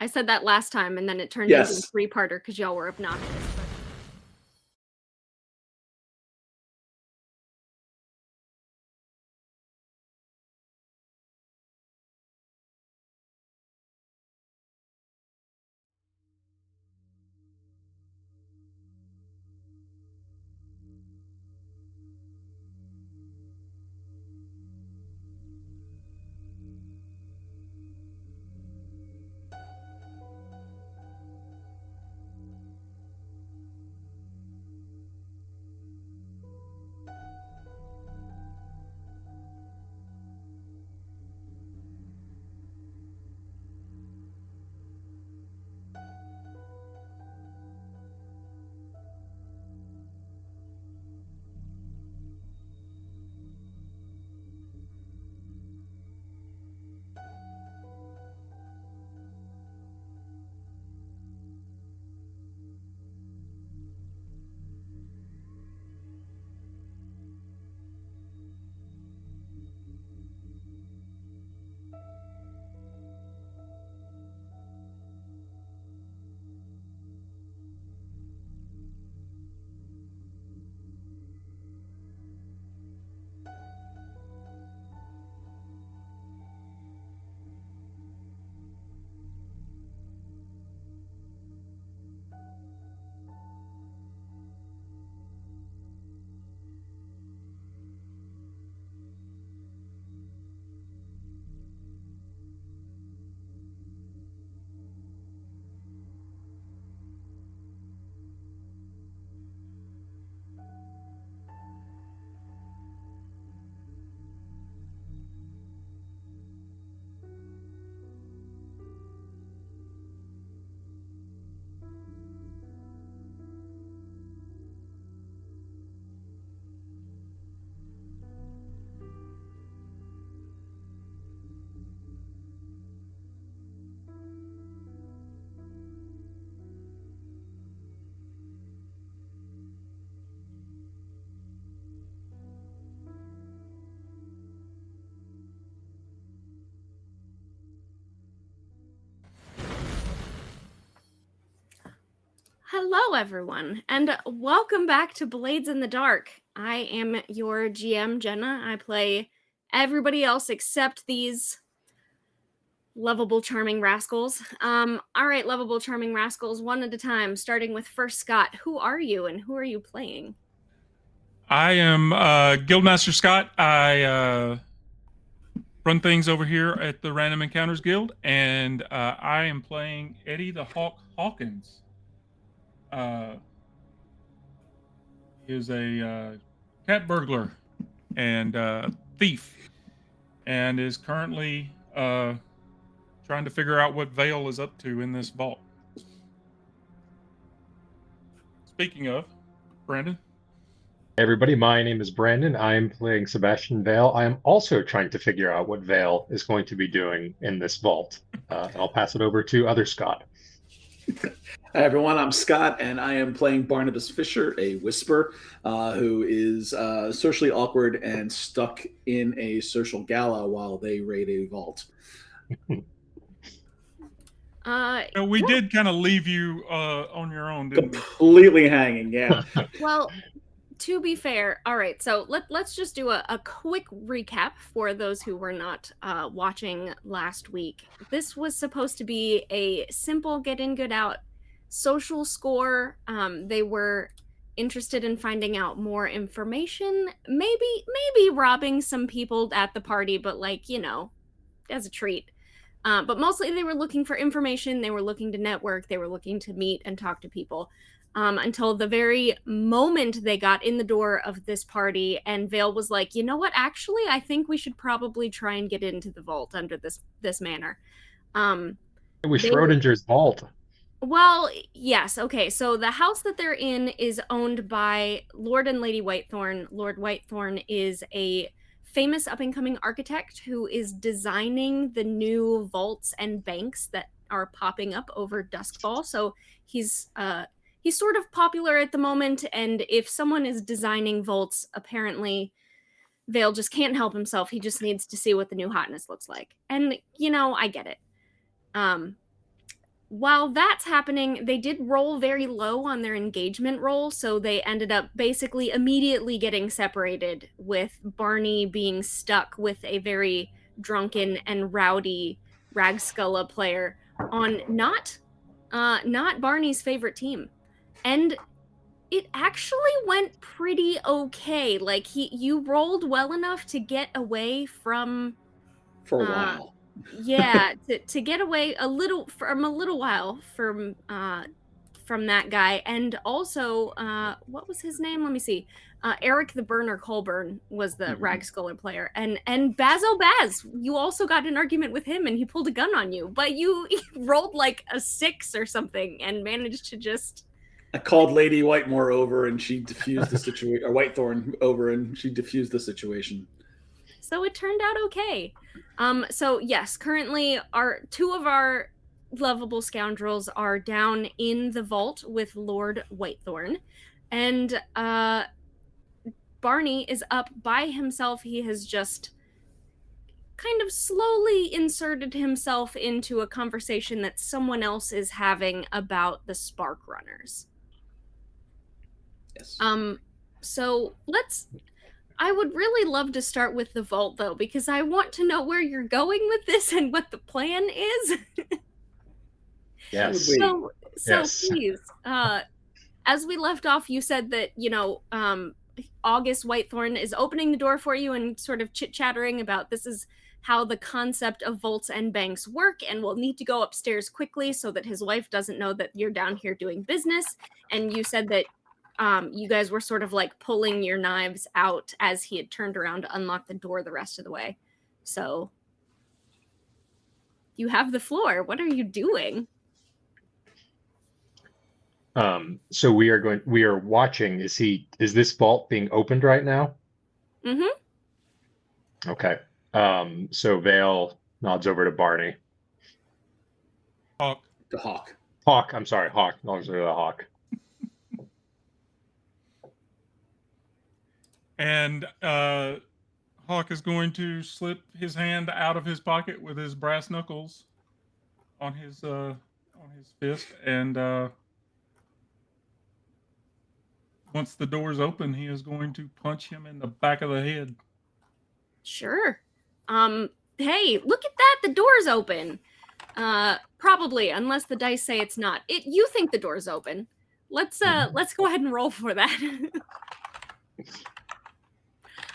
I said that last time, and then it turned into a Yes. three-parter because y'all were obnoxious. But hello, everyone, and welcome back to Blades in the Dark. I am your GM, Jenna. I play everybody else except these lovable, charming rascals. All right, lovable, charming rascals, one at a time, starting with first Scott. Who are you, and who are you playing? I am Guildmaster Scott. I run things over here at the Random Encounters Guild, and I am playing Eddie the Hawk Hawkins. Uh, he is a cat burglar and thief, and is currently trying to figure out what Vale is up to in this vault. Speaking of, Brandon. Everybody, my name is Brandon. I am playing Sebastian Vale. I am also trying to figure out what Vale is going to be doing in this vault. And I'll pass it over to other Scott. Hi, everyone. I'm Scott, and I am playing Barnabas Fisher, a whisper who is socially awkward and stuck in a social gala while they raid a vault. We did kind of leave you on your own, didn't we? Completely hanging, yeah. Well, to be fair, all right, so let's just do a quick recap for those who were not watching last week. This was supposed to be a simple get in, get out social score. They were interested in finding out more information, maybe robbing some people at the party, but like, as a treat. But mostly they were looking for information, they were looking to network, they were looking to meet and talk to people. Until the very moment they got in the door of this party, and Vale was like, you know what, actually, I think we should probably try and get into the vault under this manor. It was Schrodinger's vault. Well, yes, okay, so the house that they're in is owned by Lord and Lady Whitethorn. Lord Whitethorn is a famous up-and-coming architect who is designing the new vaults and banks that are popping up over Duskfall, so he's sort of popular at the moment, and if someone is designing vaults, apparently Vale just can't help himself. He just needs to see what the new hotness looks like. And, I get it. while that's happening, they did roll very low on their engagement roll, so they ended up basically immediately getting separated, with Barney being stuck with a very drunken and rowdy Ragskulla player on not Barney's favorite team. And it actually went pretty okay. Like you rolled well enough to get away from For a uh while. yeah, to get away a little while from that guy. And also what was his name? Let me see. Eric the Burner Colburn was the Mhm. Ragskuller player, and Bazo Baz, you also got an argument with him and he pulled a gun on you, but you rolled like a 6 or something and managed to just I called Lady Whitemore over and she diffused the situation, or Whitethorn over and she diffused the situation. so it turned out okay. So yes, currently our two of our lovable scoundrels are down in the vault with Lord Whitethorn, and Barney is up by himself. He has just kind of slowly inserted himself into a conversation that someone else is having about the Spark Runners. Yes. So I would really love to start with the vault, though, because I want to know where you're going with this and what the plan is. Yes. Wait. So Yes. please, as we left off, you said that, August Whitethorn is opening the door for you and sort of chit-chattering about this is how the concept of vaults and banks work, and we'll need to go upstairs quickly so that his wife doesn't know that you're down here doing business. And you said that you guys were sort of like pulling your knives out as he had turned around to unlock the door the rest of the way. So you have the floor. What are you doing? So we are watching. Is this vault being opened right now? Mm-hmm. Okay. So Vale nods over to Barney. Hawk. The Hawk. Hawk, I'm sorry, Hawk nods over to the Hawk. And Hawk is going to slip his hand out of his pocket with his brass knuckles on his fist, and once the door's open, he is going to punch him in the back of the head. Sure. Hey, look at that. The door's open. Probably, unless the dice say it's not. You think the door's open. Let's go ahead and roll for that.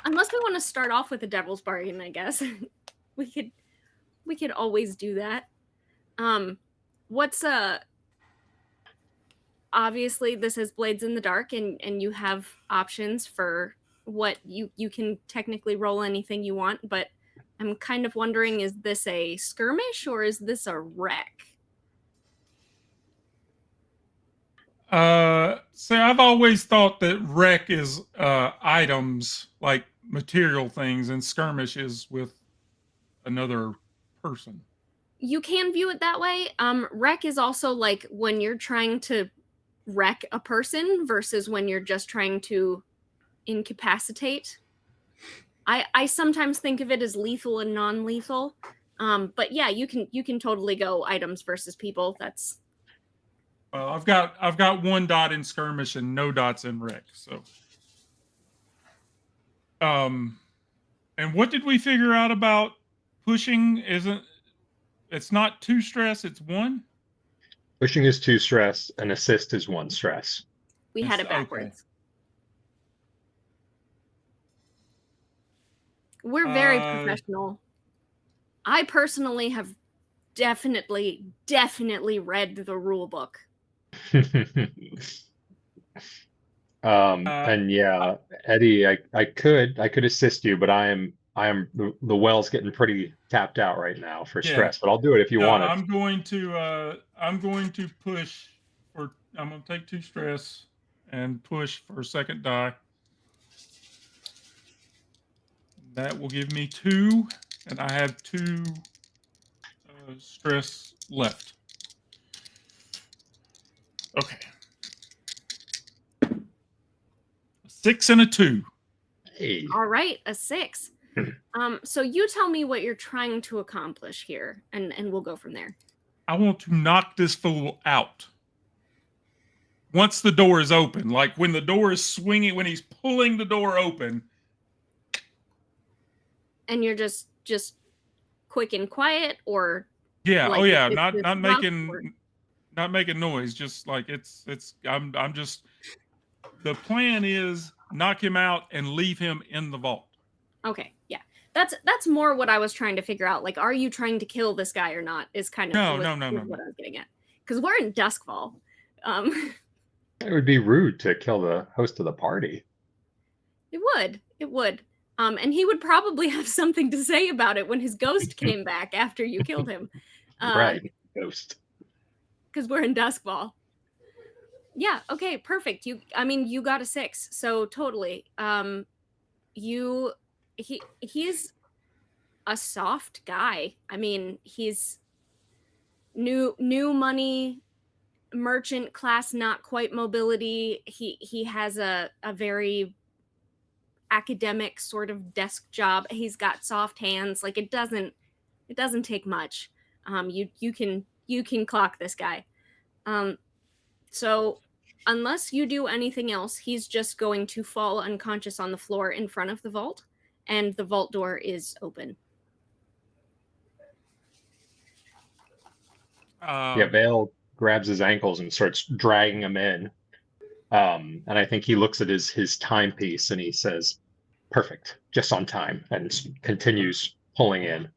Unless we want to start off with a devil's bargain, I guess. we could always do that. What's obviously this is Blades in the Dark, and you have options for what you can technically roll anything you want, but I'm kind of wondering, is this a skirmish or is this a wreck? So I've always thought that wreck is items, like material things, and skirmish is with another person. You can view it that way. Wreck is also like when you're trying to wreck a person versus when you're just trying to incapacitate. I sometimes think of it as lethal and non-lethal. But yeah, you can totally go items versus people. That's Well, I've got 1 dot in skirmish and no dots in wreck. So, and what did we figure out about pushing? It's not 2 stress, it's 1? Pushing is 2 stress, and assist is 1 stress. we had it Okay. backwards. We're very professional. I personally have definitely read the rule book. And yeah, Eddie, I could assist you, but I am the well's getting pretty tapped out right now for stress, but I'll do it if you want it. I'm going to push for. I'm going to take 2 stress and push for a second die. That will give me 2, and I have 2 stress left. Okay. A 6 and a 2. Hey. All right, a 6. So you tell me what you're trying to accomplish here, and we'll go from there. I want to knock this fool out. Once the door is open, like when the door is swinging, when he's pulling the door open. And you're just quick and quiet, or Yeah, like oh yeah, is not this not rough, or- making not making noise, just like it's I'm just the plan is knock him out and leave him in the vault. Okay, yeah. That's more what I was trying to figure out. Like, are you trying to kill this guy or not? Is kind of No, what no. I was getting at. Because we're in Duskfall. It would be rude to kill the host of the party. It would. And he would probably have something to say about it when his ghost came back after you killed him. Right, ghost. Because we're in Duskfall. Yeah, okay, perfect. I mean, you got a 6, so totally. He's a soft guy. I mean, he's new money, merchant class, not quite mobility. He has a very academic sort of desk job. He's got soft hands. Like, it doesn't take much. You can clock this guy. So unless you do anything else, he's just going to fall unconscious on the floor in front of the vault, and the vault door is open. Yeah, Vale grabs his ankles and starts dragging him in. And I think he looks at his timepiece and he says, "Perfect, just on time," and continues pulling in.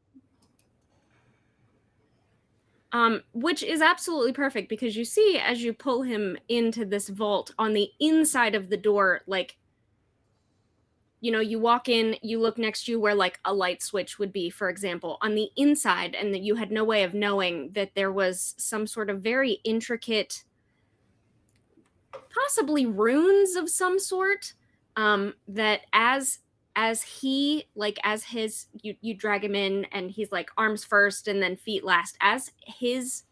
Which is absolutely perfect, because you see, as you pull him into this vault, on the inside of the door, like, you know, you walk in, you look next to you where like a light switch would be, for example, on the inside, and that you had no way of knowing that there was some sort of very intricate, possibly runes of some sort, that as he, like, as his, you drag him in and he's like arms first and then feet last, as his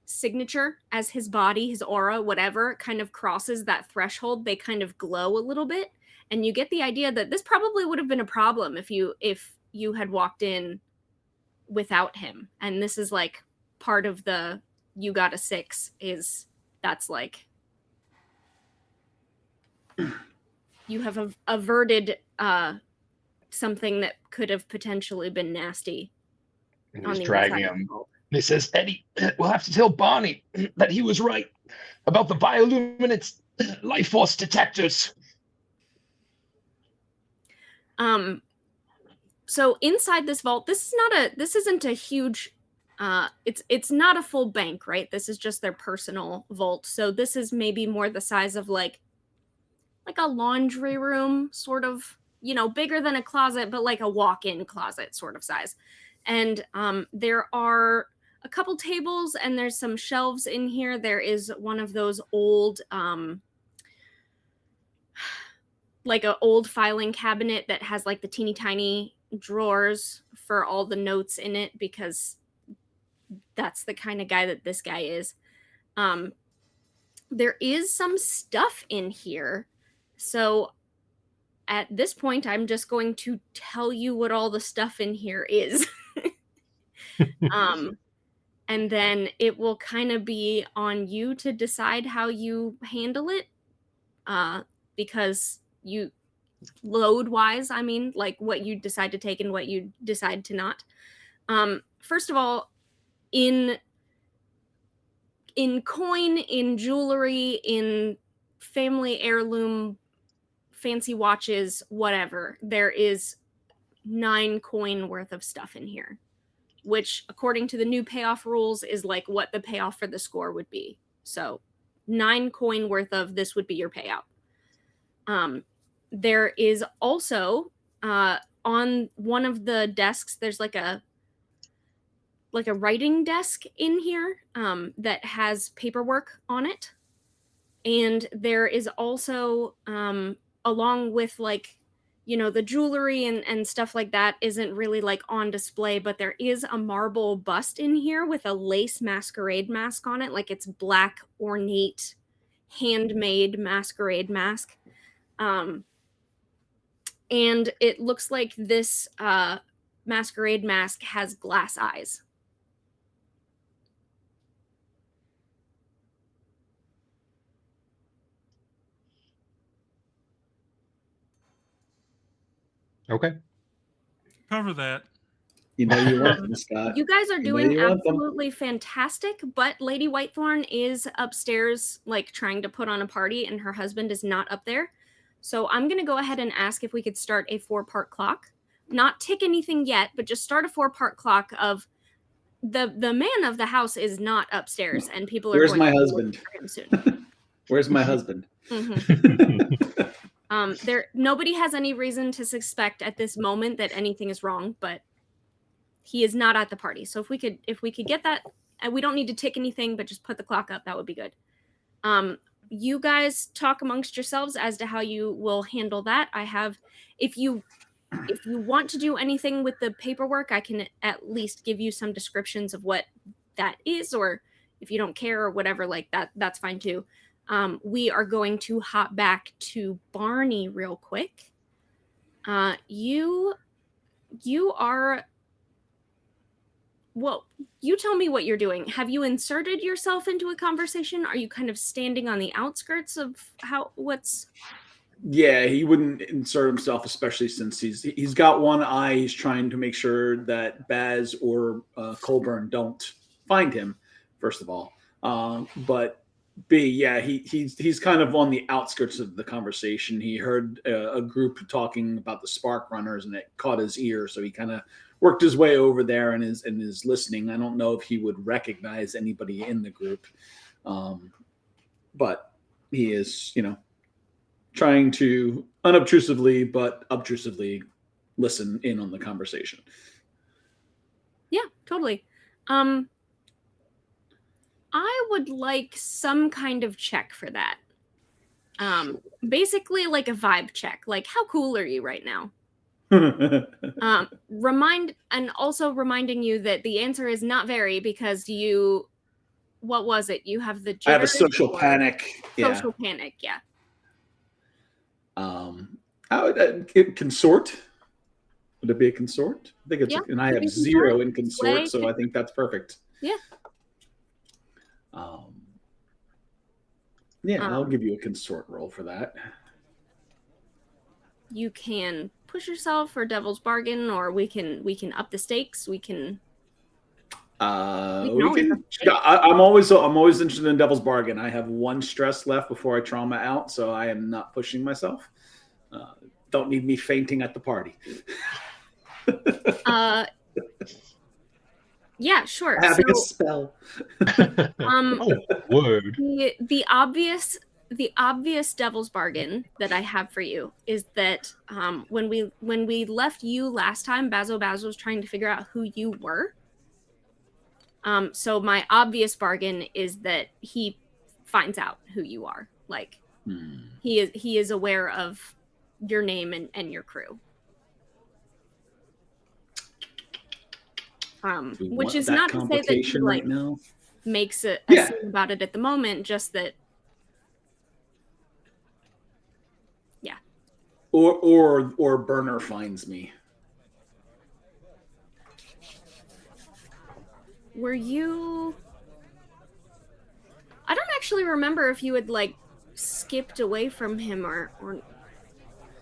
signature, as his body, his aura, whatever, kind of crosses that threshold, they kind of glow a little bit, and you get the idea that this probably would have been a problem if you had walked in without him. And this is like part of the you got a 6, is that's like you have averted something that could have potentially been nasty. And on he's the dragging inside of the him. vault. And he says, "Eddie, we'll have to tell Barney that he was right about the bioluminescent life force detectors." So inside this vault, this isn't a huge, it's not a full bank, right? This is just their personal vault. So this is maybe more the size of like a laundry room, sort of, you know, bigger than a closet, but like a walk-in closet sort of size. And there are a couple tables and there's some shelves in here. There is one of those old, like an old filing cabinet that has like the teeny tiny drawers for all the notes in it, because that's the kind of guy that this guy is. There is some stuff in here. So at this point, I'm just going to tell you what all the stuff in here is. And then it will kind of be on you to decide how you handle it. Because you, load wise, I mean, like what you decide to take and what you decide to not. First of all, in coin, in jewelry, in family heirloom, fancy watches, whatever, there is 9 coin worth of stuff in here, which according to the new payoff rules is like what the payoff for the score would be. So 9 coin worth of this would be your payout. There is also on one of the desks, there's like a writing desk in here that has paperwork on it. And there is also, along with like, you know, the jewelry and stuff like that isn't really like on display, but there is a marble bust in here with a lace masquerade mask on it. Like, it's black, ornate, handmade masquerade mask. And it looks like this masquerade mask has glass eyes. Okay. Cover that. You know you want them, Scott. You guys are know doing you want them. absolutely fantastic, but Lady Whitethorn is upstairs, like trying to put on a party, and her husband is not up there. So I'm gonna go ahead and ask if we could start a 4-part clock. Not tick anything yet, but just start a 4-part clock of the man of the house is not upstairs, and people are Where's going my to be husband? looking for him soon. Where's my husband? Nobody has any reason to suspect at this moment that anything is wrong, but he is not at the party. So if we could get that, and we don't need to tick anything, but just put the clock up, that would be good. You guys talk amongst yourselves as to how you will handle that. If you want to do anything with the paperwork, I can at least give you some descriptions of what that is, or if you don't care or whatever like that, that's fine too. We are going to hop back to Barney real quick. You are, well, you tell me what you're doing. Have you inserted yourself into a conversation? Are you kind of standing on the outskirts of what's... Yeah, he wouldn't insert himself, especially since he's got one eye. He's trying to make sure that Baz or Colburn don't find him, first of all. But B, yeah, he's kind of on the outskirts of the conversation. He heard a group talking about the Spark Runners, and it caught his ear, so he kind of worked his way over there and is listening. I don't know if he would recognize anybody in the group, but he is, trying to unobtrusively but obtrusively listen in on the conversation. Yeah, totally. I would like some kind of check for that. Basically like a vibe check. Like, how cool are you right now? Reminding you that the answer is not very, because what was it? You have the jitters. I have a social panic. Social panic, yeah. How would consort? Would it be a consort? I think it's, and I have 0 in consort, so I think that's perfect. Yeah. I'll give you a consort roll for that. You can push yourself for Devil's Bargain, or we can up the stakes. I'm always interested in Devil's Bargain. I have 1 stress left before I trauma out, so I am not pushing myself. Don't need me fainting at the party. Yeah, sure. Having a spell. Word. The obvious Devil's Bargain that I have for you is that when we left you last time, Bazo was trying to figure out who you were. So my obvious bargain is that he finds out who you are. Like, he is aware of your name and your crew. Which is not to say that he like makes a scene about it at the moment, just that. Yeah. Or Burner finds me. Were you... I don't actually remember if you had like skipped away from him or...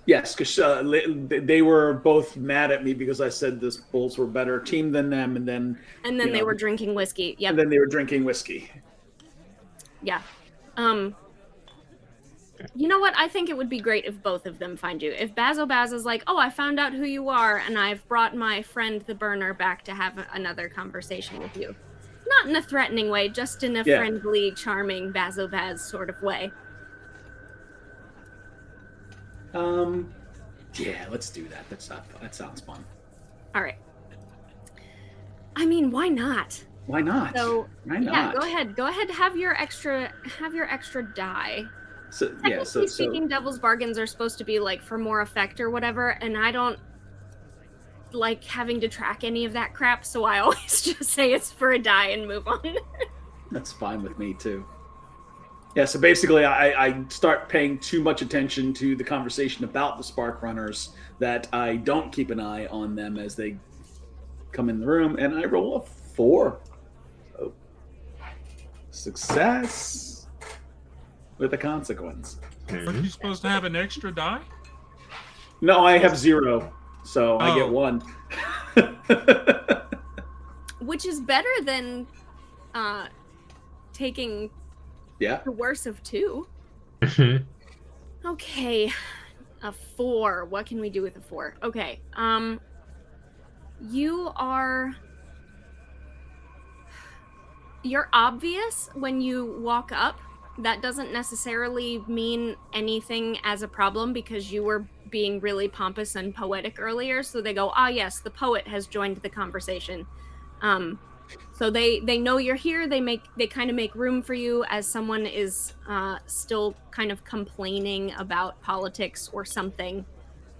Yes, because they were both mad at me because I said the Bulls were better team than them, and then they were drinking whiskey. Yep. And then they were drinking whiskey. Yeah. You know what? I think it would be great if both of them find you. If Baz is like, oh, I found out who you are, and I've brought my friend the Burner back to have another conversation with you. Not in a threatening way, just in a friendly, charming Baz sort of way. Yeah, let's do that. That sounds fun. All right. I mean, why not? Why not? So, why not? Yeah, go ahead. Have your extra die. So Speaking, Devil's Bargains are supposed to be like for more effect or whatever, and I don't like having to track any of that crap, so I always just say it's for a die and move on. That's fine with me too. Yeah, so basically I start paying too much attention to the conversation about the Spark Runners that I don't keep an eye on them as they come in the room, and I roll a 4. So, success with a consequence. Aren't you supposed to have an extra die? No, I have 0. so I get Oh. 1. Which is better than taking Yeah. the worst of 2. Mhm. Okay, a 4. What can we do with a 4? Okay, you're obvious when you walk up. That doesn't necessarily mean anything as a problem because you were being really pompous and poetic earlier. So they go, ah, yes, the poet has joined the conversation. So they know you're here. They kind of make room for you as someone is still kind of complaining about politics or something.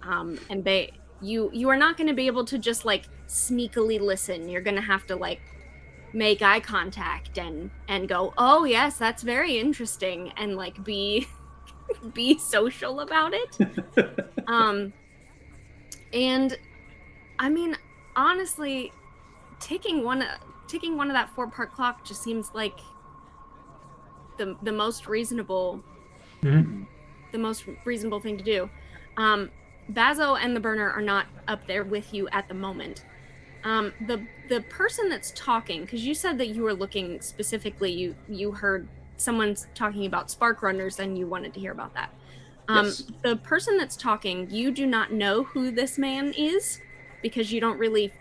And you are not going to be able to just like sneakily listen. You're going to have to like make eye contact and go, oh yes, that's very interesting, and like be be social about it. And I mean, honestly, ticking one of that 4-part clock just seems like the most reasonable Mhm. thing to do. Bazo and the burner are not up there with you at the moment. The person that's talking, because you said that you were looking specifically, you heard someone's talking about spark runners and you wanted to hear about that. Yes. The person that's talking, you do not know who this man is because you're not really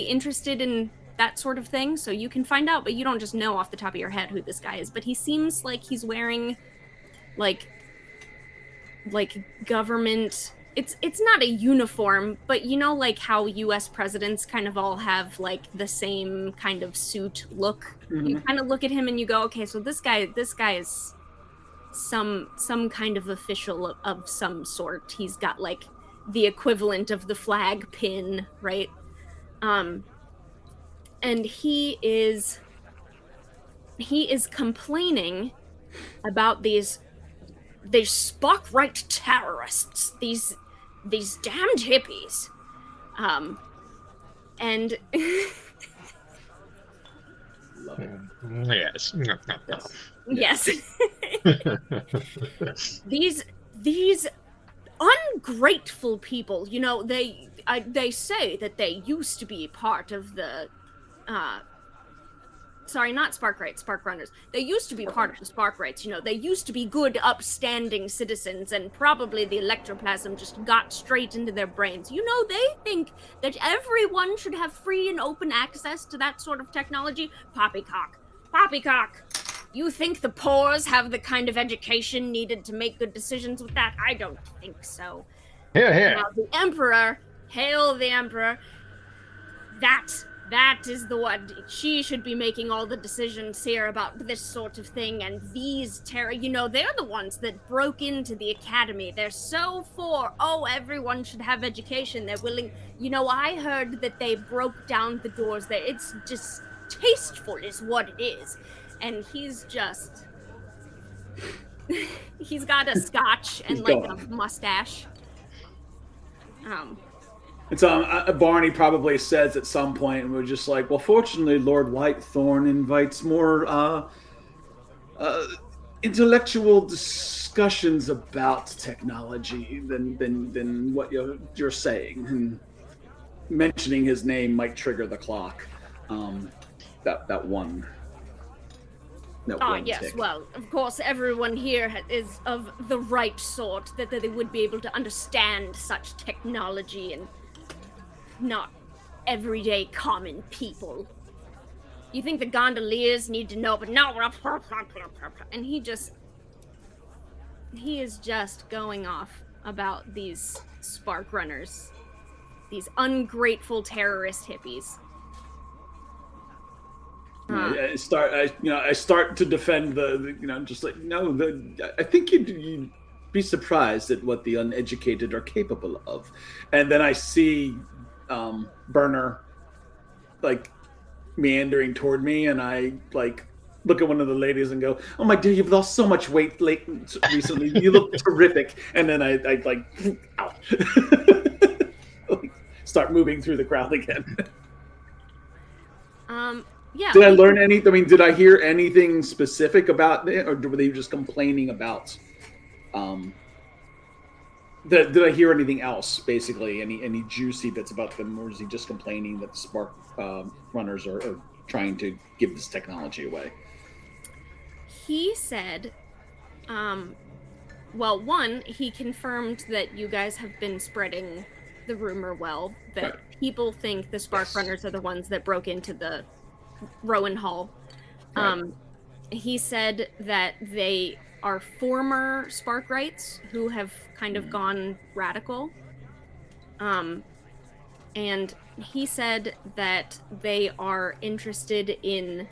interested in that sort of thing. So you can find out, but you don't just know off the top of your head who this guy is. But he seems like he's wearing like government, it's not a uniform, but you know like how US presidents kind of all have like the same kind of suit look. You Mhm. kind of look at him and you go, okay, so this guy is some kind of official of some sort. He's got like the equivalent of the flag pin, right? And he is complaining about these Sparkrite terrorists, these damned hippies. And Love it. Yes. yes. these ungrateful people, you know, they say that they used to be part of the sorry, not Sparkrites, Spark Runners. They used to be part of the Sparkrites, you know. They used to be good, upstanding citizens, and probably the electroplasm just got straight into their brains. You know, they think that everyone should have free and open access to that sort of technology. Poppycock. Poppycock! You think the pores have the kind of education needed to make good decisions with that? I don't think so. Here, here. Now, the Emperor, hail the Emperor, that is the one. She should be making all the decisions here about this sort of thing, and these you know, they're the ones that broke into the academy. They're so for, oh, everyone should have education. They're willing, you know, I heard that they broke down the doors there. It's just tasteful is what it is. And he's just, he's got a scotch and He's like going. a mustache. And so Barney probably says at some point, and we're just like, well, fortunately, Lord Whitethorn invites more intellectual discussions about technology than what you're saying. And mentioning his name might trigger the clock. That one. Yes, tick. well, of course, everyone here is of the right sort, that they would be able to understand such technology and not everyday common people. You think the gondoliers need to know, but no. And he is just going off about these spark runners, these ungrateful terrorist hippies. I start to defend just like, no, I think you'd be surprised at what the uneducated are capable of. And then I see Burner like meandering toward me, and I like look at one of the ladies and go, oh my dear, you've lost so much weight recently. You look terrific. And then I like, ow. Start moving through the crowd again. Yeah. Did I learn anything? I mean, did I hear anything specific about it, or were they just complaining about Did I hear anything else? Basically, any juicy bits about them, or is he just complaining that the Spark runners are trying to give this technology away? He said, well, one, he confirmed that you guys have been spreading the rumor that Right. people think the Spark Yes. Runners are the ones that broke into the Rowan Hall. Right. He said that they are former Sparkrites who have kind of gone radical. And he said that they are interested in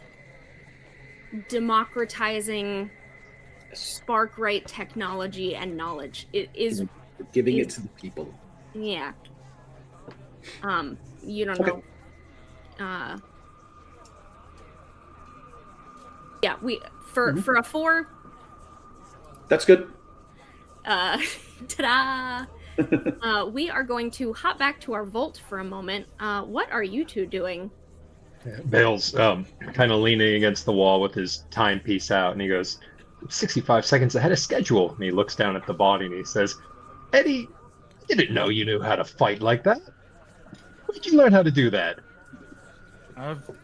democratizing Yes. Sparkrite technology and knowledge. It is, Giving is it to the people. yeah. You don't Okay. know. Yeah, we for a 4. That's good. Ta-da! We are going to hop back to our vault for a moment. What are you two doing? Vale's kind of leaning against the wall with his timepiece out, and he goes, 65 seconds ahead of schedule. And he looks down at the body and he says, Eddie, I didn't know you knew how to fight like that. Where'd you learn how to do that?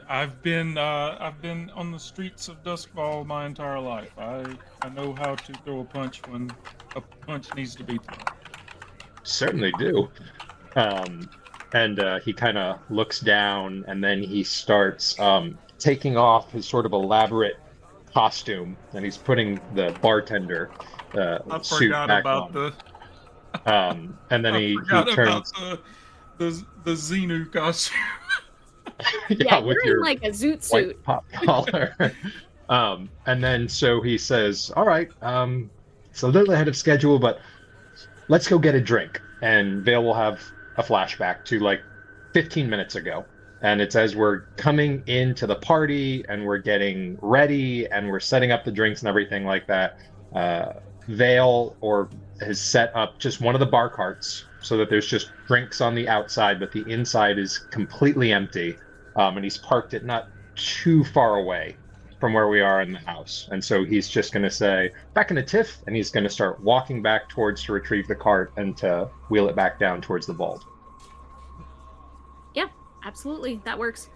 I've been on the streets of Duskfall my entire life. I know how to throw a punch when a punch needs to be thrown. Certainly do. And he kind of looks down, and then he starts taking off his sort of elaborate costume, and he's putting the bartender I suit forgot back about on. the. And then I he forgot turns. about the Xenu costume. Yeah, with you're your in like a zoot white suit. pop collar. And then so he says, all right, it's a little ahead of schedule, but let's go get a drink. And Vale will have a flashback to like 15 minutes ago. And it's as we're coming into the party and we're getting ready and we're setting up the drinks and everything like that. Vale has set up just one of the bar carts so that there's just drinks on the outside, but the inside is completely empty. And he's parked it not too far away from where we are in the house. And so he's just going to say, back in the tiff, and he's going to start walking back towards to retrieve the cart and to wheel it back down towards the vault. Yeah, absolutely. That works.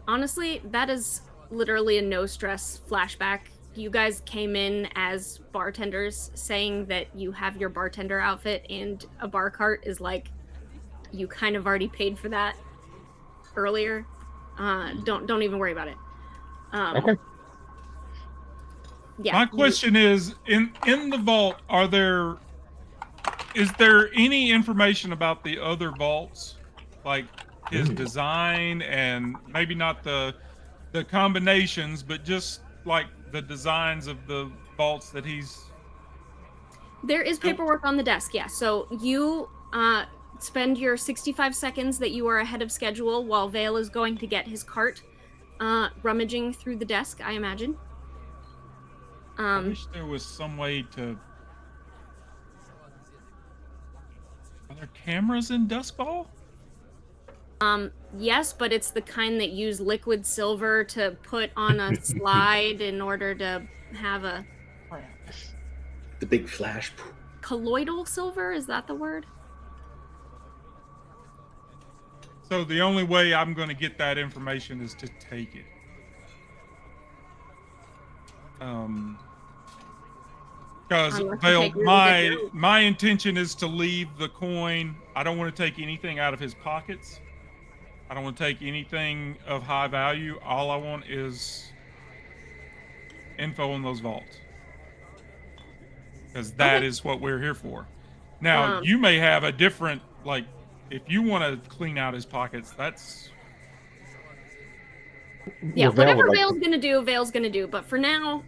Honestly, that is literally a no stress flashback. You guys came in as bartenders saying that you have your bartender outfit and a bar cart is like you kind of already paid for that earlier. Don't even worry about it. Okay. Yeah. My question is, in the vault, is there any information about the other vaults, like his design and maybe not the combinations, but just like the designs of the vaults that he's. There is paperwork on the desk, yeah. So you spend your 65 seconds that you are ahead of schedule while Vale is going to get his cart, rummaging through the desk, I imagine. I wish there was some way to. Are there cameras in Duskfall? Yes, but it's the kind that use liquid silver to put on a slide in order to have a The big flash. colloidal silver, is that the word? So the only way I'm going to get that information is to take it. Because Unless you Vale, take really good notes. my intention is to leave the coin. I don't want to take anything out of his pockets. I don't want to take anything of high value. All I want is info on those vaults. Because that is what we're here for. Now, you may have a different, like, if you want to clean out his pockets, that's. Yeah, Well, Vale whatever would like Vale's gonna do, Vale's gonna do. But for now,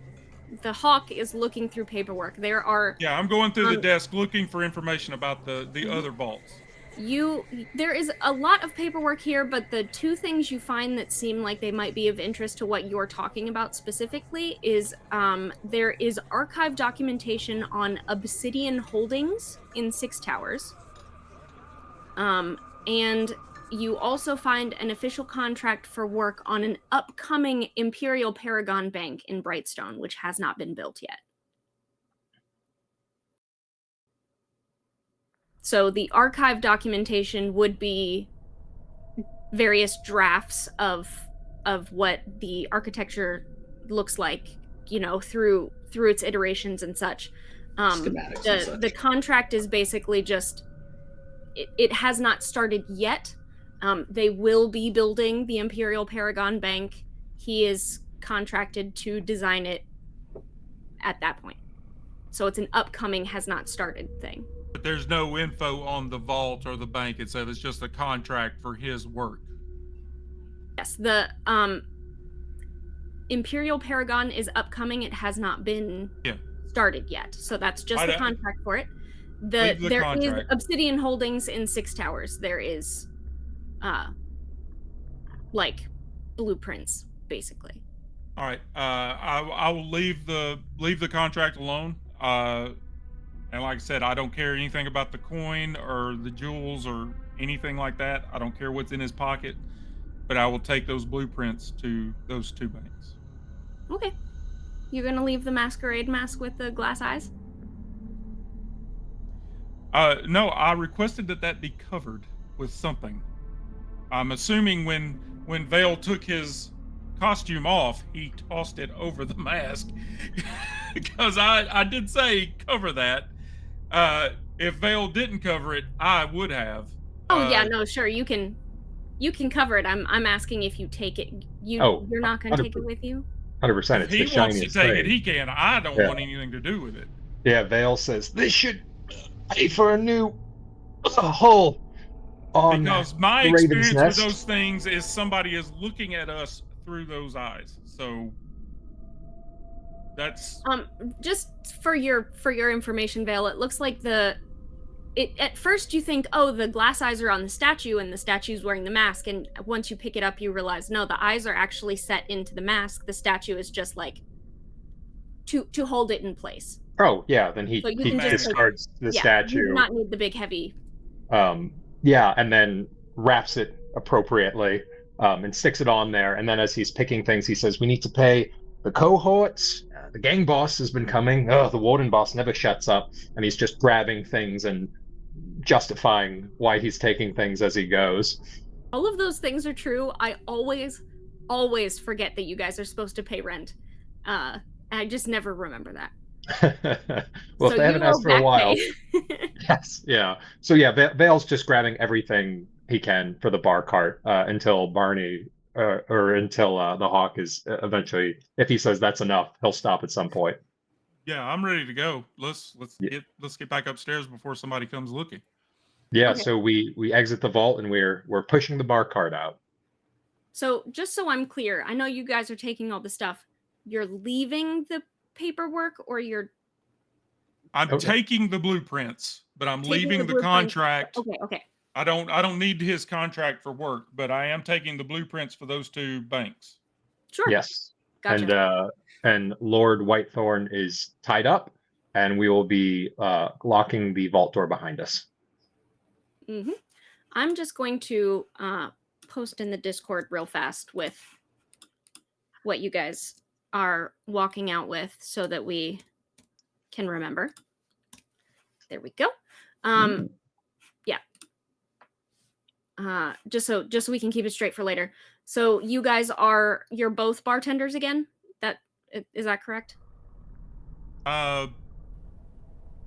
the Hawk is looking through paperwork. There are Yeah, I'm going through the desk looking for information about the other vaults. there is a lot of paperwork here, but the two things you find that seem like they might be of interest to what you're talking about specifically is there is archive documentation on Obsidian Holdings in Six Towers. And you also find an official contract for work on an upcoming Imperial Paragon Bank in Brightstone, which has not been built yet. So the archive documentation would be various drafts of what the architecture looks like, through its iterations and such. Schematics and such. The contract is basically just it has not started yet. They will be building the Imperial Paragon Bank. He is contracted to design it at that point. So it's an upcoming, has not started thing. But there's no info on the vault or the bank itself. It's just a contract for his work. Yes, the Imperial Paragon is upcoming. It has not been started yet. So that's just the contract for it. There is Obsidian Holdings in Six Towers. There is like blueprints, basically. All right. I will leave the contract alone. And like I said, I don't care anything about the coin or the jewels or anything like that. I don't care what's in his pocket, but I will take those blueprints to those two banks. Okay. You're gonna leave the masquerade mask with the glass eyes? No, I requested that be covered with something. I'm assuming when Vale took his costume off, he tossed it over the mask because I did say cover that. If Vale didn't cover it, I would have. Oh yeah, no, sure, you can cover it. I'm asking if you take it. You're not gonna take it with you? 100%. It's if the he wants to shiniest take thing. it, he can. I don't want anything to do with it. Yeah, Vale says this should pay for a new hull. Because my experience with those things is somebody is looking at us through those eyes. So that's just for your information, Vale, it looks like at first you think, oh, the glass eyes are on the statue and the statue's wearing the mask, and once you pick it up you realize no, the eyes are actually set into the mask. The statue is just like to hold it in place. Oh yeah, then he discards the statue. You do not need the big heavy. Yeah, and then wraps it appropriately and sticks it on there. And then as he's picking things, he says, we need to pay the cohorts. The gang boss has been coming. Oh, the warden boss never shuts up. And he's just grabbing things and justifying why he's taking things as he goes. All of those things are true. I always forget that you guys are supposed to pay rent. I just never remember that. Well, so if they haven't asked for a while. Yes, yeah. So yeah, Vale's just grabbing everything he can for the bar cart until Barney or until the Hawk is eventually, if he says that's enough, he'll stop at some point. Yeah, I'm ready to go. Let's get back upstairs before somebody comes looking. Yeah, okay. So we exit the vault and we're pushing the bar cart out. So just so I'm clear, I know you guys are taking all the stuff. You're leaving the paperwork, or I'm taking the blueprints, but I'm leaving the contract. Okay. I don't need his contract for work, but I am taking the blueprints for those two banks. Sure. Yes. Gotcha. And Lord Whitethorn is tied up, and we will be locking the vault door behind us. Mm-hmm. I'm just going to post in the Discord real fast with what you guys are walking out with so that we can remember. There we go. Just so we can keep it straight for later. So you guys you're both bartenders again? Is that correct?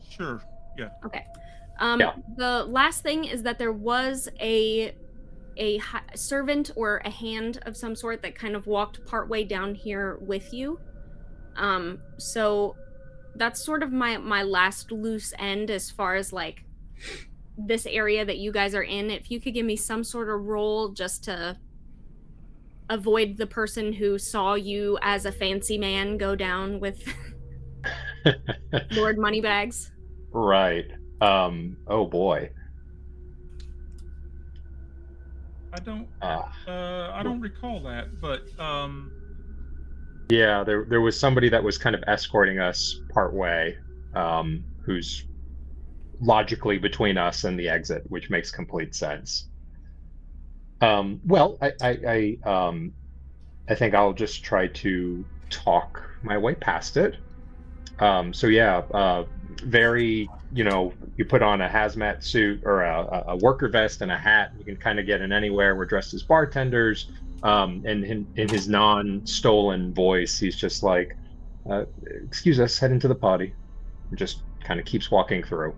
Sure. Yeah. Okay. The last thing is that there was a servant or a hand of some sort that kind of walked partway down here with you. So that's sort of my last loose end as far as like this area that you guys are in. If you could give me some sort of roll just to avoid the person who saw you as a fancy man go down with Lord Moneybags. Right. Oh boy. I don't recall that, but yeah, there was somebody that was kind of escorting us part way, who's logically between us and the exit, which makes complete sense. Well, I think I'll just try to talk my way past it. So yeah, very you put on a hazmat suit or a worker vest and a hat. You can kind of get in anywhere. We're dressed as bartenders. And in his non-stolen voice, he's just like, excuse us, head into the party. Just kind of keeps walking through.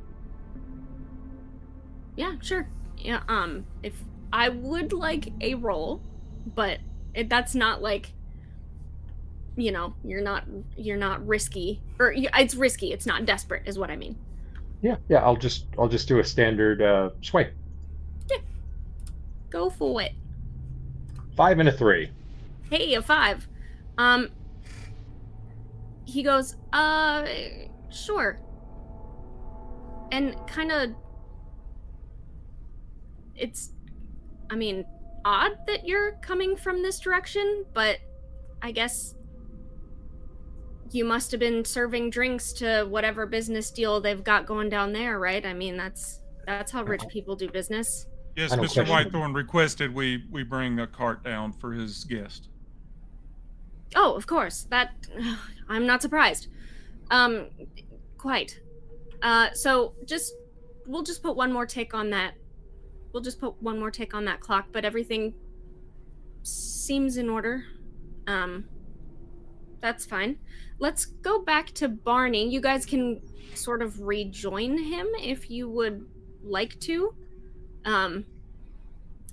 Yeah, sure. Yeah, if I would like a roll, but that's not like, you're not risky, or it's risky. It's not desperate, is what I mean. Yeah. I'll just do a standard sway. Go for it. 5 and a 3. Hey, a 5. He goes, sure. And kind of, it's, I mean, odd that you're coming from this direction, but I guess you must have been serving drinks to whatever business deal they've got going down there, right? I mean, that's how rich people do business. Yes, I don't Mr. question. Whitethorn requested we bring a cart down for his guest. Oh, of course. That I'm not surprised. Quite. So we'll just put one more tick on that. We'll just put one more tick on that clock, but everything seems in order. That's fine. Let's go back to Barney. You guys can sort of rejoin him if you would like to.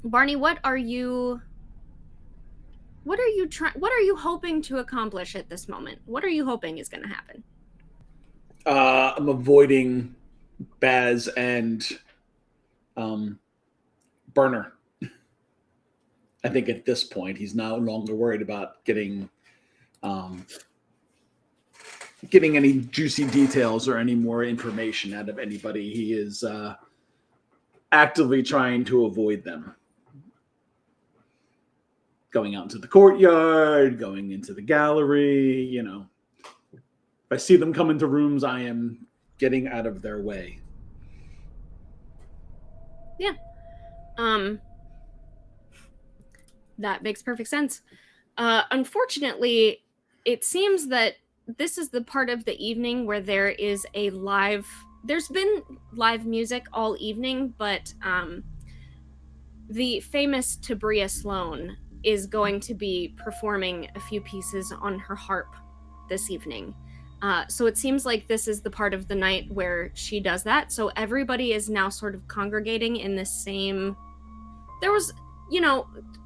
Barney, what are you hoping to accomplish at this moment? What are you hoping is going to happen? I'm avoiding Baz and Burner. I think at this point he's no longer worried about getting any juicy details or any more information out of anybody. He is actively trying to avoid them. Going out into the courtyard, going into the gallery, If I see them come into rooms, I am getting out of their way. Yeah. That makes perfect sense. Unfortunately, it seems that this is the part of the evening where there's been live music all evening, but the famous Tabria Sloan is going to be performing a few pieces on her harp this evening. So it seems like this is the part of the night where she does that. So everybody is now sort of congregating in the same... There was,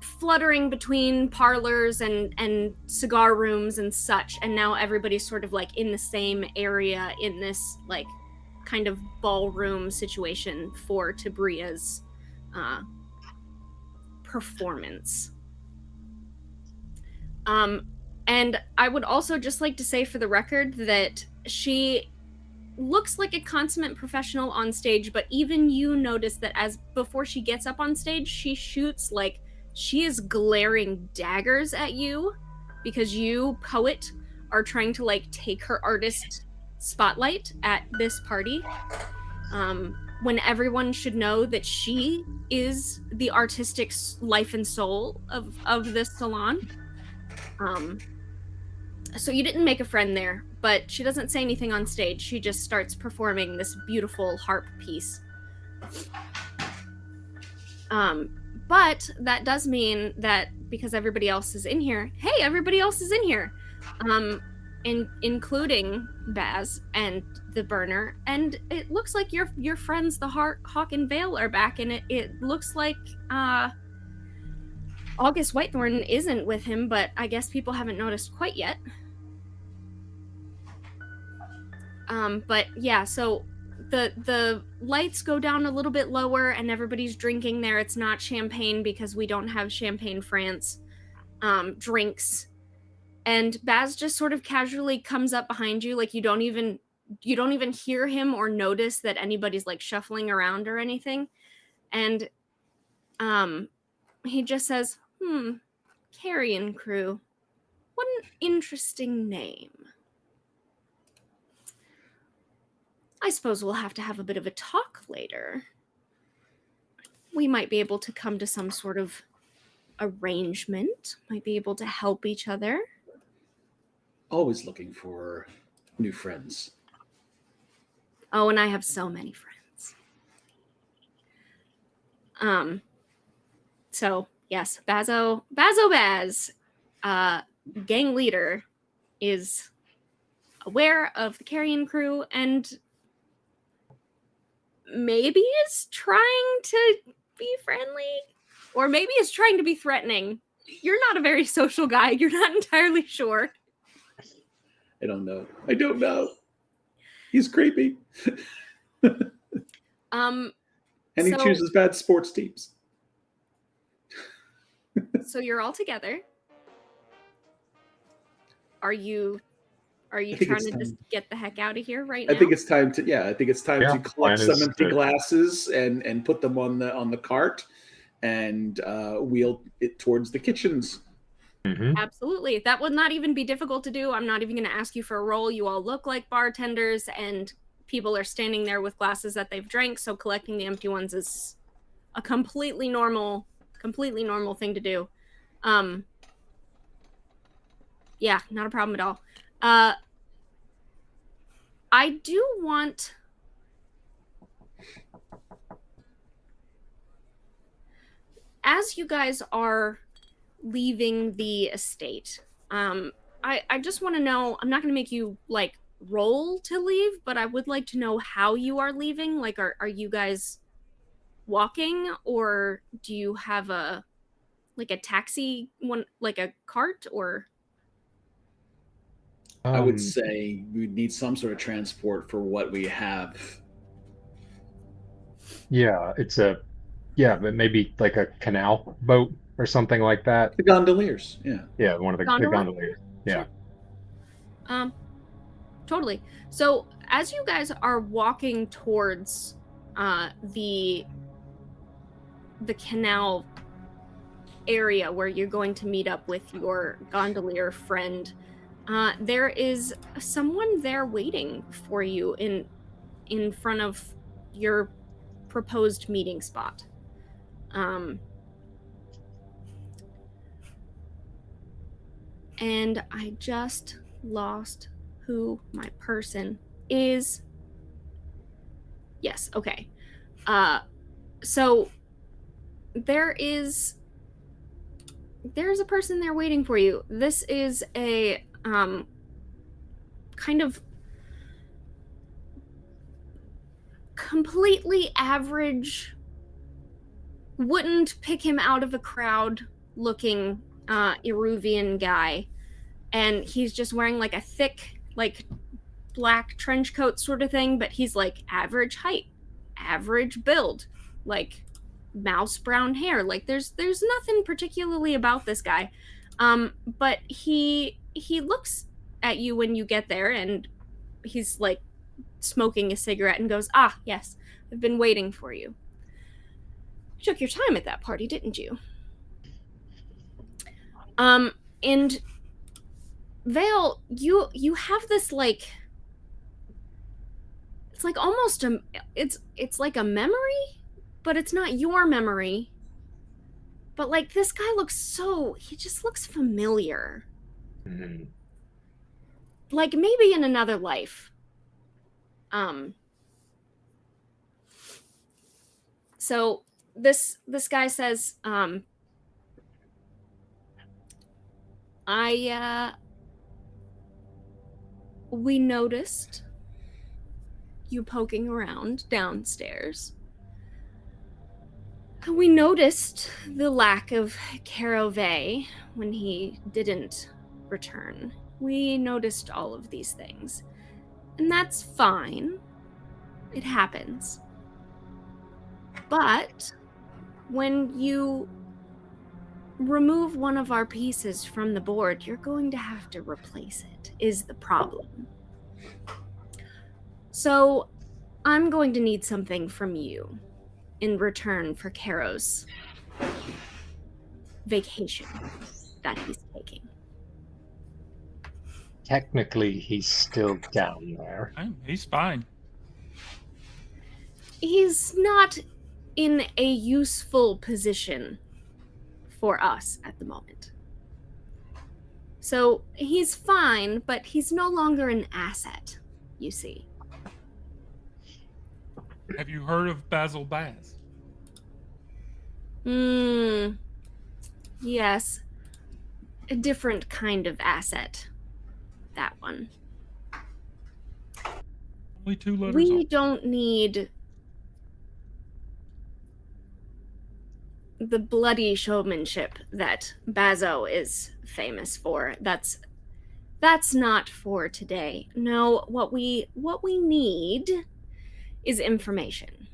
fluttering between parlors and cigar rooms and such, and now everybody's sort of like in the same area in this like kind of ballroom situation for Tabria's performance. And I would also just like to say for the record that she looks like a consummate professional on stage, but even you notice that before she gets up on stage, she shoots like she is glaring daggers at you because you, poet, are trying to like take her artist spotlight at this party. When everyone should know that she is the artistic life and soul of this salon. So you didn't make a friend there, but she doesn't say anything on stage. She just starts performing this beautiful harp piece. But that does mean that because everybody else is in here, hey, everybody else is in here, including Baz and the Burner, and it looks like your friends, the Hawk and Vale, are back, and it looks like August Whitethorn isn't with him, but I guess people haven't noticed quite yet. But yeah, so the lights go down a little bit lower and everybody's drinking there. It's not champagne because we don't have Champagne France drinks. And Baz just sort of casually comes up behind you, like you don't even hear him or notice that anybody's like shuffling around or anything. And he just says, Carrion Crew. What an interesting name. I suppose we'll have to have a bit of a talk later. We might be able to come to some sort of arrangement, might be able to help each other. Always looking for new friends. Oh, and I have so many friends. So yes, Bazo Baz, gang leader, is aware of the carrion crew and maybe is trying to be friendly, or maybe is trying to be threatening. You're not a very social guy. You're not entirely sure. I don't know. He's creepy. Um, And he So- chooses bad sports teams. so you're all together. Are you think trying it's to just time. get the heck out of here right I now? think it's time to Yeah, collect plan some is empty to- glasses and put them on the cart and wheel it towards the kitchens. Absolutely. That would not even be difficult to do. I'm not even going to ask you for a roll. You all look like bartenders, and people are standing there with glasses that they've drank, so collecting the empty ones is a completely normal thing to do. Yeah, not a problem at all. I do want... As you guys are leaving the estate, I just want to know, I'm not going to make you like roll to leave, but I would like to know how you are leaving. Like, are you guys walking, or do you have a taxi, one, like a cart, or... I would say we'd need some sort of transport for what we have. Yeah, but maybe like a canal boat or something like that. The gondoliers, yeah. Yeah, one of the Gondola? gondoliers. Yeah. Totally. So as you guys are walking towards the canal area where you're going to meet up with your gondolier friend, there is someone there waiting for you in front of your proposed meeting spot. And I just lost who my person is. Yes, okay. So there's a person there waiting for you. This is a kind of completely average, wouldn't pick him out of a crowd looking Eruvian guy, and he's just wearing like a thick, like black trench coat sort of thing, but he's like average height, average build, like mouse brown hair. Like there's nothing particularly about this guy, but he looks at you when you get there, and he's like smoking a cigarette and goes, "Ah, yes, I've been waiting for you. You took your time at that party, didn't you?" And Vale, you have this like, it's like almost it's like a memory, but it's not your memory. But like this guy he just looks familiar. Mhm. Like maybe in another life. So this guy says, we noticed you poking around downstairs. We noticed the lack of Carove when he didn't return. We noticed all of these things. And that's fine. It happens. But when you remove one of our pieces from the board, you're going to have to replace it, is the problem. So I'm going to need something from you in return for Caro's vacation that he's taking. Technically, he's still down there. He's fine. He's not in a useful position for us at the moment. So he's fine, but he's no longer an asset, you see. Have you heard of Basil Baz? Yes. A different kind of asset. That one. Only 2 letters We off. don't need the bloody showmanship that Bazo is famous for. That's not for today. No, what we need is information.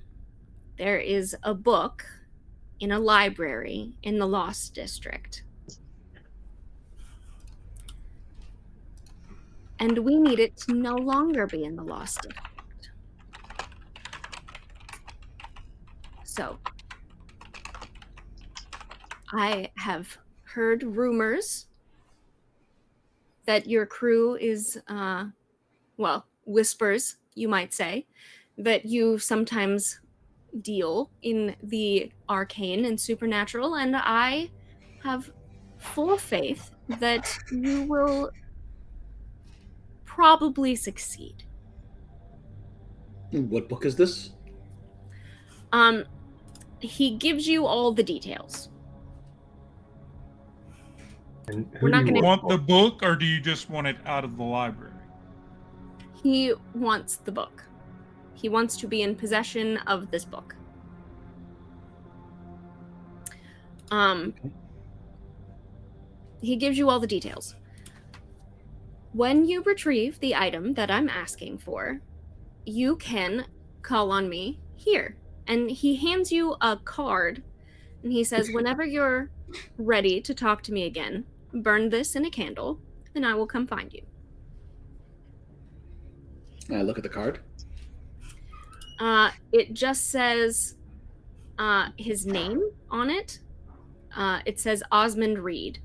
There is a book in a library in the Lost District. And we need it to no longer be in the Lost District. So, I have heard rumors that your crew is, whispers, you might say, that you sometimes deal in the arcane and supernatural, and I have full faith that you will probably succeed. What book is this? He gives you all the details. And We're not Do you gonna- want the book, or do you just want it out of the library? He wants the book. He wants to be in possession of this book. He gives you all the details. When you retrieve the item that I'm asking for, you can call on me here. And he hands you a card, and he says, whenever you're ready to talk to me again, burn this in a candle, and I will come find you. I look at the card. It just says his name on it. It says Osmond Reed.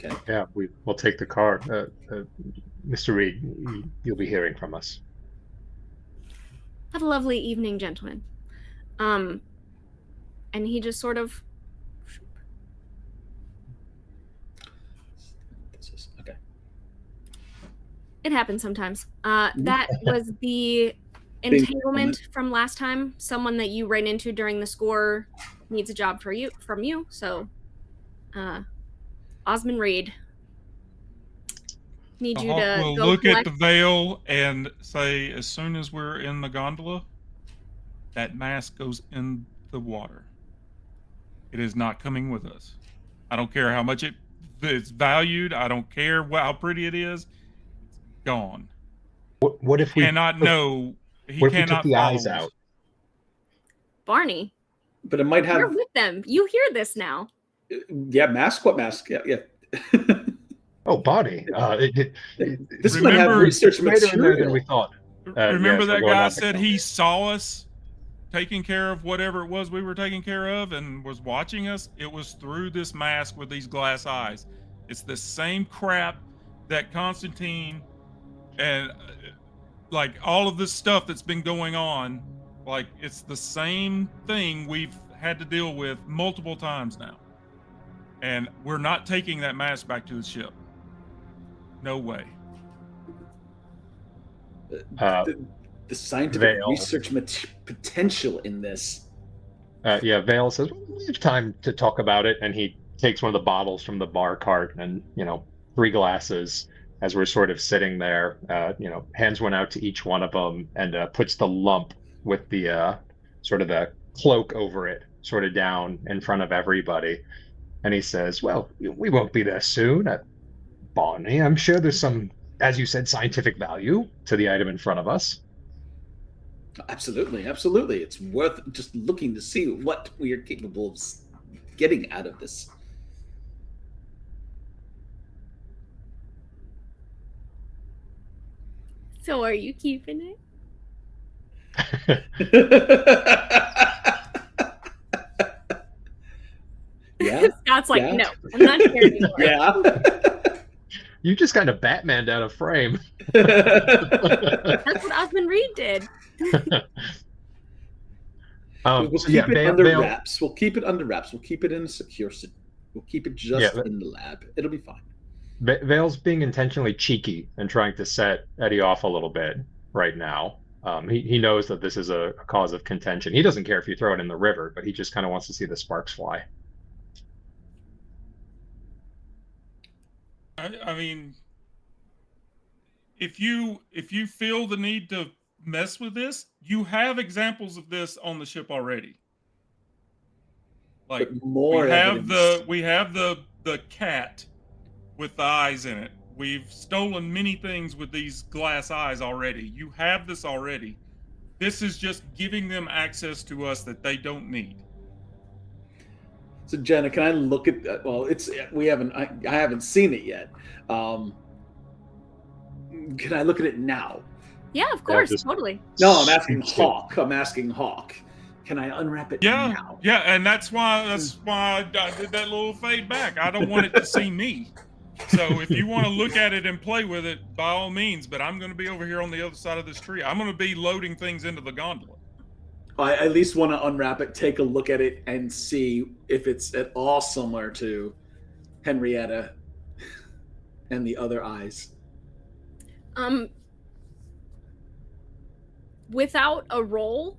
Okay. Yeah, we'll take the card. Mr. Reed, you'll be hearing from us. Have a lovely evening, gentlemen. And he just sort of This is okay. it happens sometimes. That was the entanglement from last time. Someone that you ran into during the score needs a job from you. So, Osmond Reed, need The you Hawk to will go look collect. at the veil and say, as soon as we're in the gondola, that mask goes in the water. It is not coming with us. I don't care how much it's valued. I don't care how pretty it is. It's gone. What if we Cannot know. He What if we cannot took the follow eyes us. out? Barney, But it might you're have. with them. You hear this now. Yeah, mask. What mask? Yeah, yeah. Oh, body. This one have Remember- research It's later in there than material. we thought. Remember yes, we're that going guy out to said kill. he saw us taking care of whatever it was we were taking care of and was watching us? It was through this mask with these glass eyes. It's the same crap that Constantine and like all of this stuff that's been going on, like it's the same thing we've had to deal with multiple times now. And we're not taking that mask back to the ship. No way. The scientific Veil. research potential in this. Yeah, Vale says, we have time to talk about it. And he takes one of the bottles from the bar cart and, 3 glasses as we're sort of sitting there, hands one out to each one of them and puts the lump with the sort of the cloak over it sort of down in front of everybody. And he says, well, we won't be there soon. Barney, I'm sure there's some, as you said, scientific value to the item in front of us. Absolutely, absolutely. It's worth just looking to see what we are capable of getting out of this. So are you keeping it? Yeah, Scott's like, Yeah. no, I'm not here anymore. yeah. You just kind of Batmaned out of frame. That's what Osmond Reed did. We'll So keep yeah, it Vale, under Vale, wraps. We'll keep it under wraps. We'll keep it in a secure. We'll keep it just Yeah, in the lab. It'll be fine. Vale's being intentionally cheeky and trying to set Eddie off a little bit right now. He knows that this is a cause of contention. He doesn't care if you throw it in the river, but he just kind of wants to see the sparks fly. I mean, if you feel the need to mess with this, you have examples of this on the ship already. Like But more we have the cat with the eyes in it. We've stolen many things with these glass eyes already. You have this already. This is just giving them access to us that they don't need. So Jenna, can I look at that? Well, I haven't seen it yet. Can I look at it now? Yeah, of course, just- totally. No, I'm asking Shoot. Hawk. Can I unwrap it Yeah, now? yeah, and that's why I did that little fade back. I don't want it to see me. So if you want to look at it and play with it, by all means. But I'm going to be over here on the other side of this tree. I'm going to be loading things into the gondola. I at least want to unwrap it, take a look at it, and see if it's at all similar to Henrietta and the other eyes. Without a roll,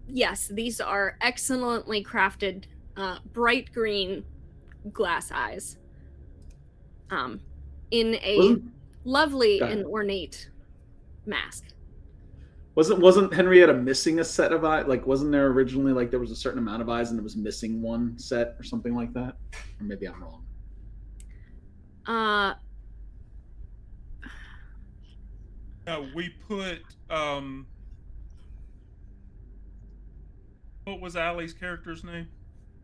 yes, these are excellently crafted, bright green glass eyes. In a Wasn't- lovely Go ahead. and ornate mask. Wasn't Henrietta missing a set of eyes? Like, wasn't there originally like there was a certain amount of eyes and it was missing one set or something like that? Or maybe I'm wrong. We put what was Allie's character's name?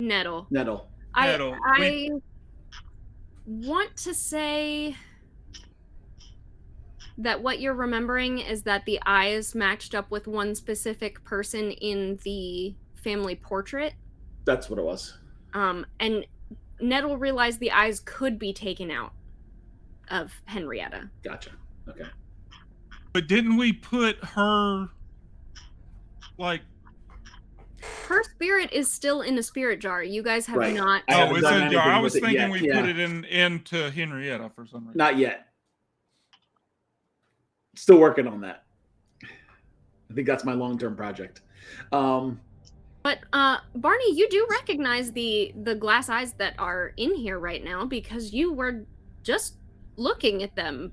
Nettle. Nettle. Nettle. I want to say that what you're remembering is that the eyes matched up with one specific person in the family portrait. That's what it was. And Nettle realized the eyes could be taken out of Henrietta. Gotcha. Okay. But didn't we put her like? Her spirit is still in a spirit jar. You guys have Right. not. I haven't Oh, it's done in jar. I anything was with it thinking yet, we yeah. put it into Henrietta for some reason. Not yet. Still working on that. I think that's my long-term project. But Barney, you do recognize the glass eyes that are in here right now because you were just looking at them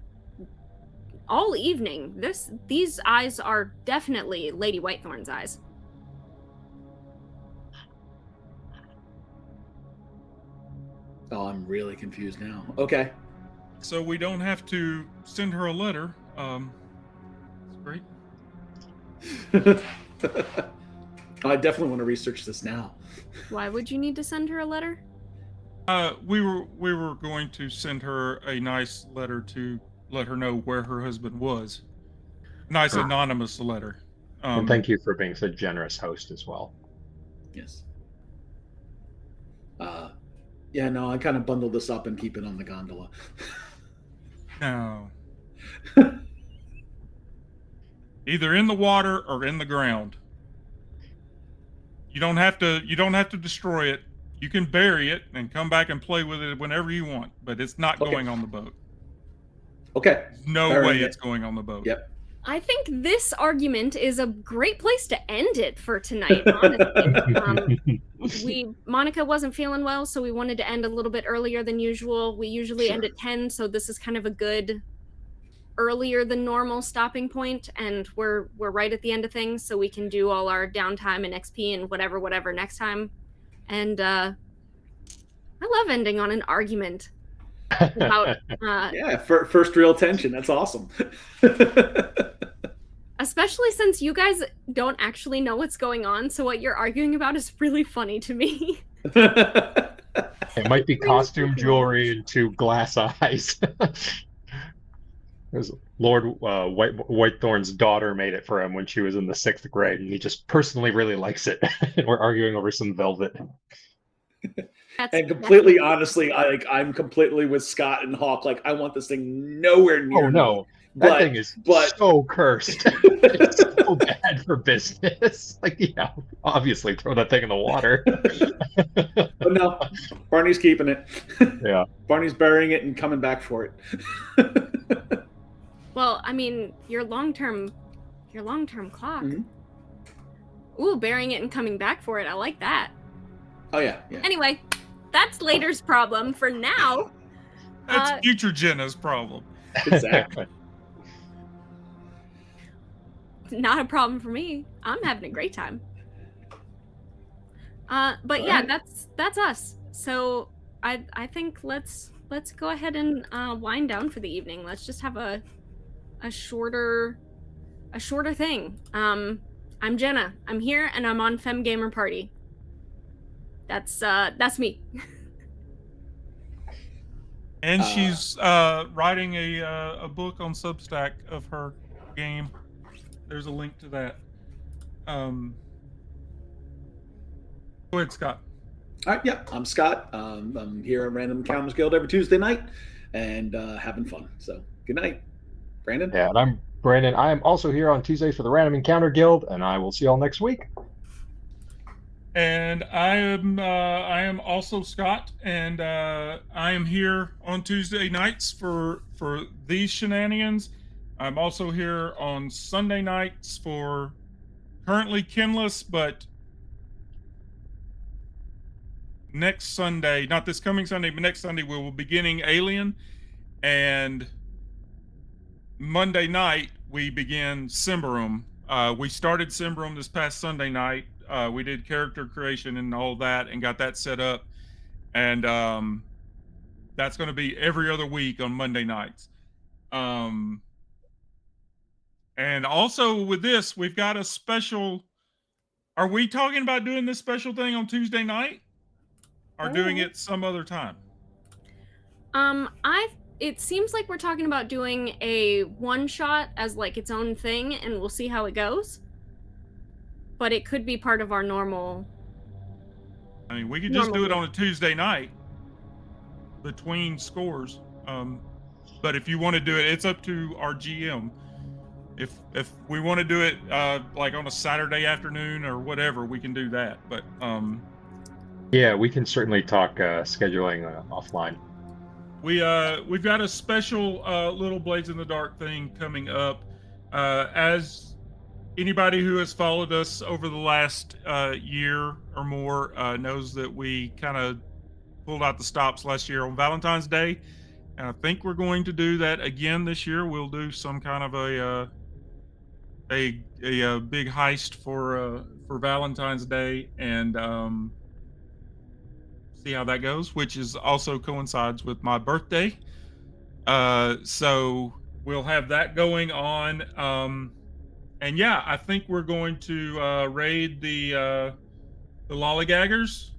all evening. These eyes are definitely Lady Whitethorn's eyes. Oh, I'm really confused now. Okay. So we don't have to send her a letter. It's great. I definitely want to research this now. Why would you need to send her a letter? We were going to send her a nice letter to let her know where her husband was. Nice anonymous letter. And thank you for being such a generous host as well. Yes. Yeah, no, I kind of bundle this up and keep it on the gondola. No. Either in the water or in the ground. You don't have to destroy it. You can bury it and come back and play with it whenever you want, but it's not Okay. going on the boat. Okay. No Burying way it. it's going on the boat. Yep. I think this argument is a great place to end it for tonight, honestly. Monica wasn't feeling well, so we wanted to end a little bit earlier than usual. We usually end at 10, so this is kind of a good earlier than normal stopping point, and we're right at the end of things, so we can do all our downtime and XP and whatever next time. And I love ending on an argument about Yeah, first real tension. That's awesome. especially since you guys don't actually know what's going on, so what you're arguing about is really funny to me. It might be costume jewelry and two glass eyes. There's Lord Whitethorn's daughter made it for him when she was in the 6th grade, and he just personally really likes it. We're arguing over some velvet. And completely honestly, I'm completely with Scott and Hawk. Like, I want this thing nowhere near. Oh no, That But thing is but so cursed. It's so bad for business. Like, yeah, obviously throw that thing in the water. but no, Barney's keeping it. Yeah. Barney's burying it and coming back for it. Well, I mean, your long-term clock. Mhm. Ooh, burying it and coming back for it. I like that. Oh yeah, yeah. Anyway, that's later's problem. For now, That's future Jenna's problem. Exactly. not a problem for me. I'm having a great time. But All yeah, right. that's us. So I think let's go ahead and wind down for the evening. Let's just have a shorter thing. I'm Jenna. I'm here and I'm on Fem Gamer Party. That's me. And she's writing a book on Substack of her game. There's a link to that. Go ahead, Scott. All right, yeah, I'm Scott. I'm here at Random Encounters Guild every Tuesday night and having fun. So good night, Brandon. Yeah, and I'm Brandon. I am also here on Tuesdays for the Random Encounter Guild, and I will see y'all next week. And I am also Scott, and I am here on Tuesday nights for these shenanigans. I'm also here on Sunday nights for currently Kinless, but next Sunday, not this coming Sunday, but next Sunday, we will be beginning Alien, and Monday night we begin Symbaroum. We started Symbaroum this past Sunday night. We did character creation and all that and got that set up. And that's going to be every other week on Monday nights. And also with this, we've got a special. Are we talking about doing this special thing on Tuesday night? Or doing it some other time? It seems like we're talking about doing a one shot as like its own thing, and we'll see how it goes. But it could be part of our normal. I mean, we could just do it on a Tuesday night between scores. But if you want to do it, it's up to our GM. If we want to do it like on a Saturday afternoon or whatever, we can do that. But yeah, we can certainly talk scheduling offline. We've got a special little Blades in the Dark thing coming up. As anybody who has followed us over the last year or more knows that we kind of pulled out the stops last year on Valentine's Day, and I think we're going to do that again this year. We'll do some kind of a big heist for Valentine's Day, and see how that goes, which is also coincides with my birthday. So we'll have that going on. And yeah, I think we're going to raid the Lollygaggers.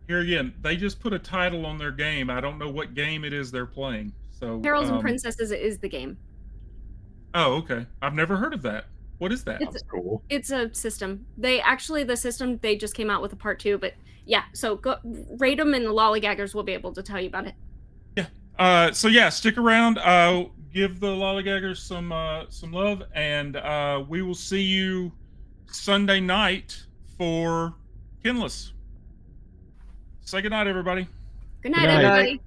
Here again, they just put a title on their game. I don't know what game it is they're playing. So Heralds and Princesses is the game. Oh, okay. I've never heard of that. What is that? That's cool. It's a system. The system, they just came out with a part 2, but yeah, so go rate them and the Lollygaggers will be able to tell you about it. Yeah. So yeah, stick around. Give the Lollygaggers some love, and we will see you Sunday night for Kinless. Say goodnight, everybody. Good night, Good night. everybody.